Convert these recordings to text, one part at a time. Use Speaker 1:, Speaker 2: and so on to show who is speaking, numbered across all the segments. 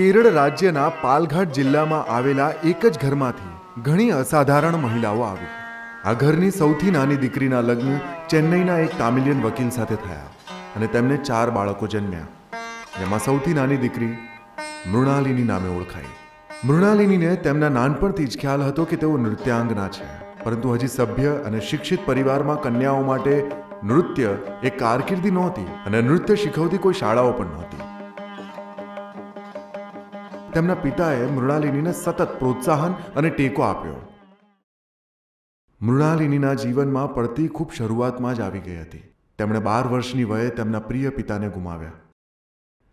Speaker 1: કેરળ રાજ્યના પાલઘાટ જિલ્લામાં આવેલા એક જ ઘરમાંથી ઘણી અસાધારણ મહિલાઓ આવી. આ ઘરની સૌથી નાની દીકરીના લગ્ન ચેન્નઈના એક તામિલિયન વકીલ સાથે થયા અને તેમને 4 બાળકો જન્મ્યા. જેમાં સૌથી નાની દીકરી મૃણાલિની નામે ઓળખાઈ. મૃણાલિનીને તેમના નાનપણથી જ ખ્યાલ હતો કે તેઓ નૃત્યાંગના છે, પરંતુ હજી સભ્ય અને શિક્ષિત પરિવારમાં કન્યાઓ માટે નૃત્ય એક કારકિર્દી નહોતી અને નૃત્ય શીખવતી કોઈ શાળાઓ પણ નહોતી. તેમના પિતાએ મૃણાલિનીને સતત પ્રોત્સાહન અને ટેકો આપ્યો. મૃણાલિનીના જીવનમાં પડતી ખૂબ શરૂઆતમાં જ આવી ગઈ હતી. તેમણે 12 વર્ષની વયે તેમના પ્રિય પિતાને ગુમાવ્યા.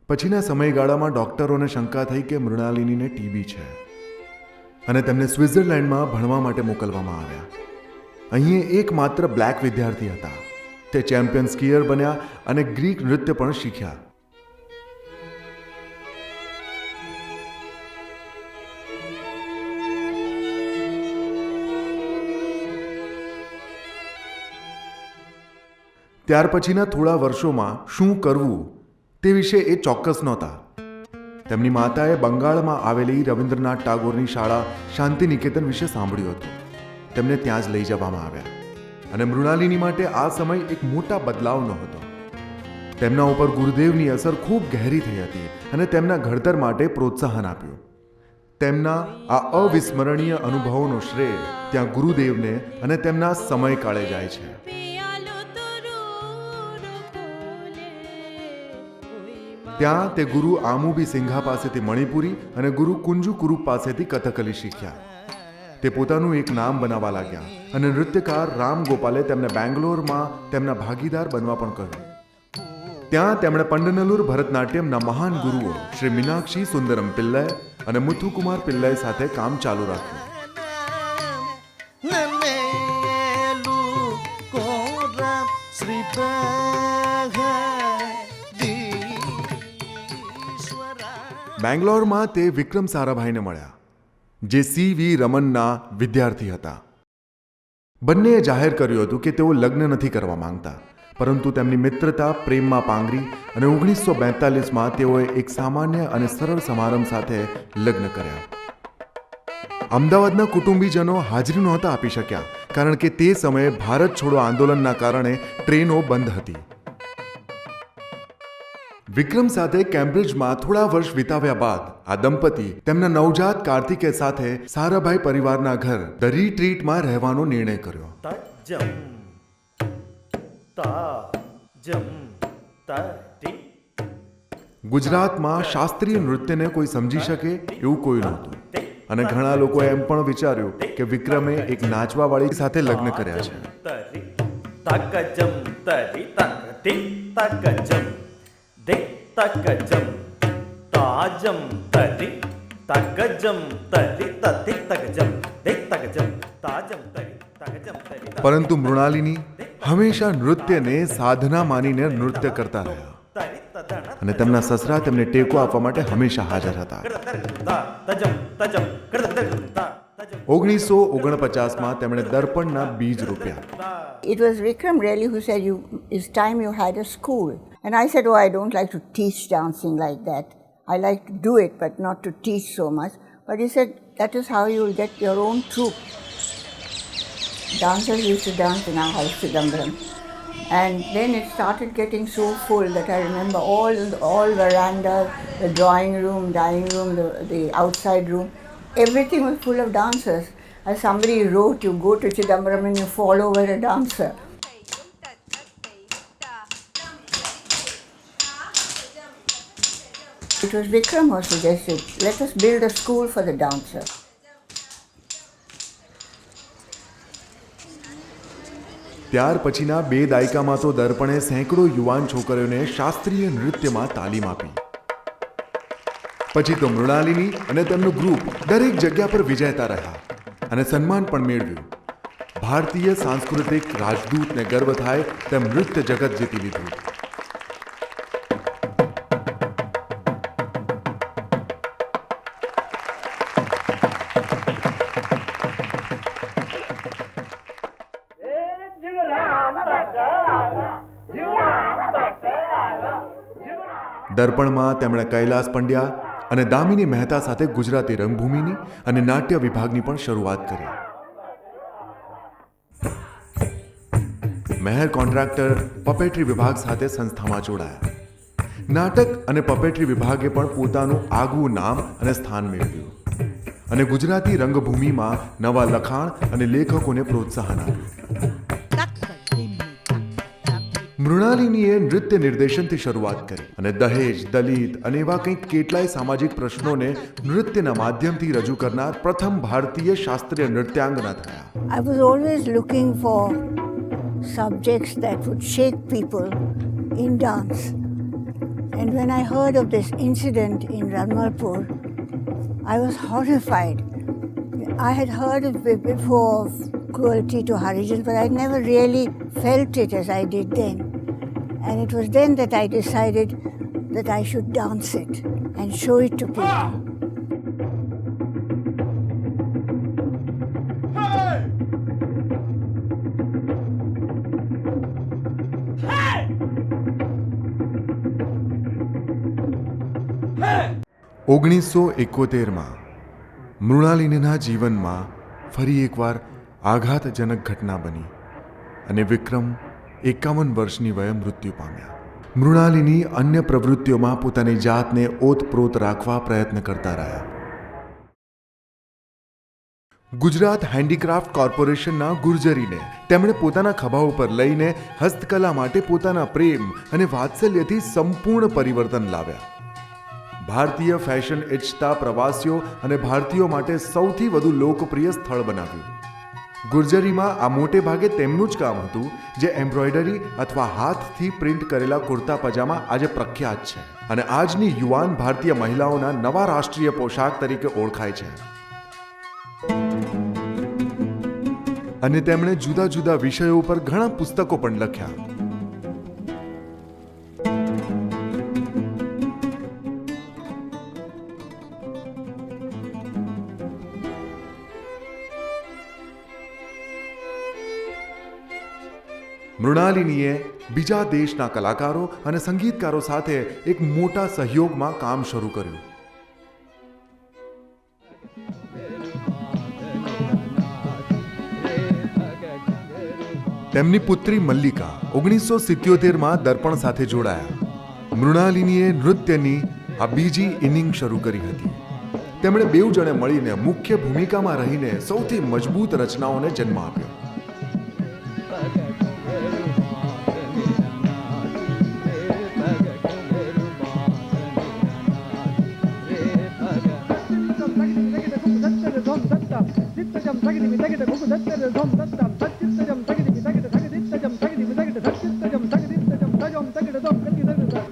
Speaker 1: પછીના સમયગાળામાં ડોક્ટરોને શંકા થઈ કે મૃણાલિનીને ટીબી છે અને તેમને સ્વિટ્ઝરલેન્ડમાં ભણવા માટે મોકલવામાં આવ્યા. અહીં એકમાત્ર બ્લેક વિદ્યાર્થી હતા. તે ચેમ્પિયન સ્કીયર બન્યા અને ગ્રીક નૃત્ય પણ શીખ્યા. ત્યાર પછીના થોડા વર્ષોમાં શું કરવું તે વિશે એ ચોક્કસ નહોતા. તેમની માતાએ બંગાળમાં આવેલી રવિન્દ્રનાથ ટાગોરની શાળા શાંતિ નિકેતન વિશે સાંભળ્યું હતું. તેમને ત્યાં જ લઈ જવામાં આવ્યા અને મૃણાલિની માટે આ સમય એક મોટા બદલાવનો હતો. તેમના ઉપર ગુરુદેવની અસર ખૂબ ગહેરી થઈ હતી અને તેમના ઘડતર માટે પ્રોત્સાહન આપ્યું. તેમના આ અવિસ્મરણીય અનુભવોનો શ્રેય ત્યાં ગુરુદેવને અને તેમના સમયકાળે જાય છે. ત્યાં તે ગુરુ આમુબી સિંઘા પાસેથી મણિપુરી અને ગુરુ કુંજુ કુરુપ પાસેથી કથકલી શીખ્યા. તે પોતાનું એક નામ બનાવવા લાગ્યા અને નૃત્યકાર રામ ગોપાલે તેમને બેંગ્લોરમાં તેમના ભાગીદાર બનવા પણ કહ્યું. ત્યાં તેમણે પંડનલુર ભરતનાટ્યમના મહાન ગુરુઓ શ્રી મીનાક્ષી સુંદરમ પિલ્લય અને મુથુકુમાર પિલ્લય સાથે કામ ચાલુ રાખ્યું. બેંગ્લોરમાં તે વિક્રમ સારાભાઈને મળ્યા, જે CV રમનના વિદ્યાર્થી હતા. બંનેએ જાહેર કર્યું હતું કે તેઓ લગ્ન નથી કરવા માંગતા, પરંતુ તેમની મિત્રતા પ્રેમમાં પાંગરી અને 1942માં તેઓએ એક સામાન્ય અને સરળ સમારંભ સાથે લગ્ન કર્યા. અમદાવાદના કુટુંબીજનો હાજરી નહોતા આપી શક્યા, કારણ કે તે સમયે ભારત છોડો આંદોલનના કારણે ટ્રેનો બંધ હતી. વિક્રમ સાથે કેમ્બ્રિજમાં થોડા વર્ષ વિતાવ્યા બાદ આ દંપતી તેમના નવજાત કાર્તિકે સાથે સારાભાઈ પરિવારના ઘર ધ રીટ્રીટમાં રહેવાનો નિર્ણય કર્યો. ગુજરાતમાં શાસ્ત્રીય નૃત્યને કોઈ સમજી શકે એવું કોઈ નહોતું અને ઘણા લોકોએ એમ પણ વિચાર્યું કે વિક્રમે એક નાચવાવાળી સાથે લગ્ન કર્યા છે.
Speaker 2: તકજમ તાજમ તરી તકજમ તરી તતિ તકજમ દે તકજમ તાજમ તરી તકજમ તરી.
Speaker 1: પરંતુ મૃણાલિની હંમેશા નૃત્યને સાધના માનીને નૃત્ય કરતા રહ્યા અને તેમના સસરા તેમને ટેકો આપવા માટે હંમેશા હાજર હતા. 1949માં તેમણે દર્પણના બીજ રોપ્યા.
Speaker 3: It was Vikram really who said, it's time you had a school. And I said, I don't like to teach dancing like that. I like to do it, but not to teach so much. But he said, that is how you will get your own troupe. Dancers used to dance in our house, Chidambaram. And then it started getting so full that I remember all verandas, the drawing room, dining room, the outside room, everything was full of dancers. As somebody wrote, you go to Chidambaram and you fall over a dancer. It was Vikram who suggested, let us build a school for the dancer.
Speaker 1: ત્યાર પછીના 2 દાયકામાં તો દર્પણે સેંકડો યુવાન છોકરીઓને શાસ્ત્રીય નૃત્યમાં તાલીમ આપી. પછી તો મૃણાલિની અને તેમનું ગ્રુપ દરેક જગ્યા પર વિજેતા રહ્યા અને સન્માન પણ મેળવ્યું. ભારતીય સાંસ્કૃતિક રાજદૂતને ગર્વ થાય તેમ નૃત્ય જગત જીતી લીધું. દર્પણમાં તેમણે કૈલાસ પંડ્યા, અને દામિની મહેતા સાથે ગુજરાતી રંગભૂમિની અને નાટ્ય વિભાગની પણ શરૂઆત કરી. મહેર કોન્ટ્રાક્ટર પપેટ્રી વિભાગ સાથે સંસ્થામાં જોડાયા. નાટક અને પપેટ્રી વિભાગે પણ પોતાનું આગવું નામ અને સ્થાન મેળવ્યું અને ગુજરાતી રંગભૂમિમાં નવા લખાણ અને લેખકોને પ્રોત્સાહન આપ્યું. મૃણાલિનીએ નૃત્ય નિર્દેશનથી શરૂઆત કરી અને દહેજ, દલિત અને એવા કંઈક કેટલાય સામાજિક પ્રશ્નોને નૃત્યના માધ્યમથી રજૂ કરનાર પ્રથમ ભારતીય શાસ્ત્રીય નૃત્યાંગના થયા.
Speaker 3: I was always looking for subjects that would shake people in dance. And when I heard of this incident in Ranmalpur, I was horrified. I had heard of it before of cruelty to Harijans, but I'd never really felt it as I did then. And it was then that I decided that I should dance it and show it to people.
Speaker 1: ઓગણીસો 71માં મૃણાલિનીના જીવનમાં ફરી એકવાર આઘાતજનક ઘટના બની અને વિક્રમ 51 વર્ષની વયે મૃત્યુ પામ્યા. મૃણાલિની અન્ય પ્રવૃત્તિઓમાં પોતાની જાતને ઓતપ્રોત રાખવા પ્રયત્ન કરતા રહ્યા. ગુજરાત હેન્ડીક્રાફ્ટ કોર્પોરેશનના ગુર્જરીને તેમણે પોતાના ખભા ઉપર લઈને હસ્તકલા માટે પોતાના પ્રેમ અને વાત્સલ્યથી સંપૂર્ણ પરિવર્તન લાવ્યા. ભારતીય ફેશન ઇચ્છતા પ્રવાસીઓ અને ભારતીયો માટે સૌથી વધુ લોકપ્રિય સ્થળ બનાવ્યું. ગુર્જરીમાં આ મોટે ભાગે તેમનું જ કામ હતું જે એમ્બ્રોઇડરી અથવા હાથથી પ્રિન્ટ કરેલા કુર્તા પજામા આજે પ્રખ્યાત છે અને આજની યુવાન ભારતીય મહિલાઓના નવા રાષ્ટ્રીય પોશાક તરીકે ઓળખાય છે. અને તેમણે જુદા જુદા વિષયો પર ઘણા પુસ્તકો પણ લખ્યા. મૃણાલિનીએ બીજા દેશના કલાકારો અને સંગીતકારો સાથે એક મોટા સહયોગમાં કામ શરૂ કર્યું. તેમની પુત્રી મલ્લિકા 1977માં દર્પણ સાથે જોડાયા. મૃણાલિનીએ નૃત્યની આ બીજી ઇનિંગ શરૂ કરી હતી. તેમણે બેઉ જણે મળીને મુખ્ય ભૂમિકામાં રહીને સૌથી મજબૂત રચનાઓને જન્મ આપ્યો.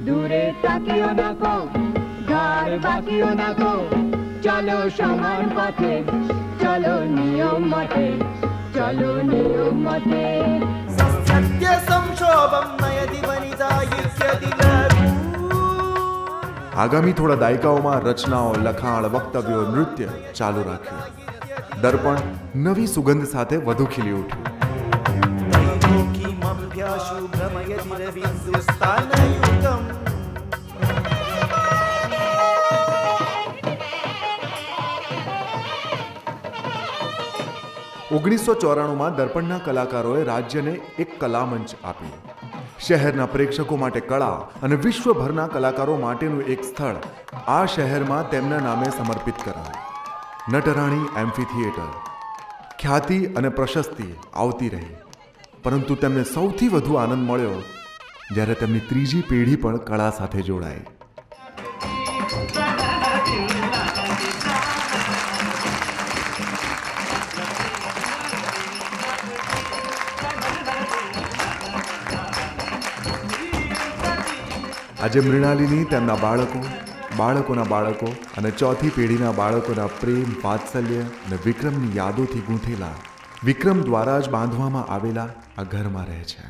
Speaker 4: দূরে তাকিও না কো ঘর বাকিও না কো চলো সমান পথে চলো নিয়ম মতে চলো নিয়ম মতে
Speaker 2: सत्य संशोभं नयति वनितायित्यदिलभू.
Speaker 1: આગામી થોડા દાયકાઓમાં રચનાઓ, લખાણ, વક્તવ્યો, નૃત્ય ચાલુ રાખ્યું. દર્પણ નવી સુગંધ સાથે વધુ ખીલી ઉઠ્યું.
Speaker 2: त्रैलोक्यमभ्याशु भ्रमयति रविन्दुस्तानयुगम्.
Speaker 1: 1994માં દર્પણના કલાકારોએ રાજ્યને એક કલામંચ આપ્યું. શહેરના પ્રેક્ષકો માટે કળા અને વિશ્વભરના કલાકારો માટેનું એક સ્થળ આ શહેરમાં તેમના નામે સમર્પિત કરાયું. નટરાણી એમ્ફી થિયેટર. ખ્યાતિ અને પ્રશસ્તિ આવતી રહી, પરંતુ તેમને સૌથી વધુ આનંદ મળ્યો જ્યારે તેમની ત્રીજી પેઢી પણ કળા સાથે જોડાઈ. આજે મૃણાલિની તેમના બાળકો, બાળકોના બાળકો અને ચોથી પેઢીના બાળકોના પ્રેમ, વાત્સલ્ય અને વિક્રમની યાદોથી ગૂંથેલા વિક્રમ દ્વારા જ બાંધવામાં આવેલા આ ઘરમાં રહે છે.